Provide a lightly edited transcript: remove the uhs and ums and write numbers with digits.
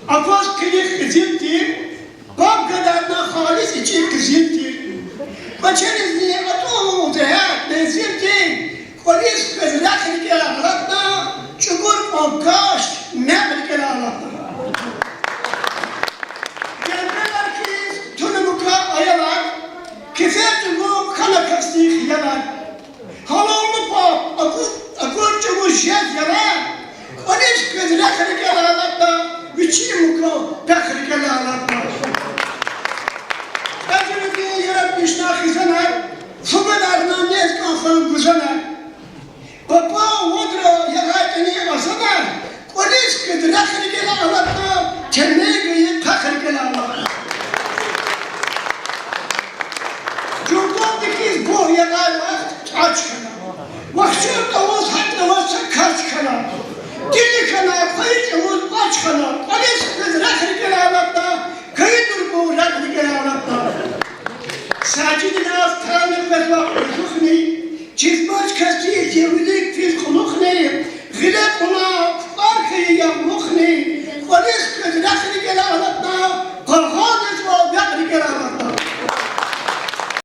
Abbas kıyık kızıldı, bab kadarına halis içi kızıldı. Başarız diye atomu zeher benzildi, polis kızrak ilgili ağlatma, çukur onkaş ne ilgili ağlatma. Gelmeler ki tunumuka ayalar, kefetumu kanakası hiyalar. Halonlu pop, akur çukur jet yalar, polis kızrak ilgili ağlatma. Üçüncü pekri ağlatma. Ezreti yaratmışlar kızanar, fubalarına nezkan falan kuzanar. Baba odra yaratını asanar, polis kıdrak ilgili ağlatma, kendine göre pekri ağlatma. Cumhurbaşkanı bu yanar vakit aç kanar. Vakşır davuz hatta varsa kaç kanar. Dili kanar, kayıt davuz aç kanar. Polis kıdrak ilgili ağlatma, kayıt bu rak ilgili ağlatma. Sacid naz tanrı ve ruhni, çizmaç kasti cevilik fil kulukni, gilek ona arkaya yamluhni,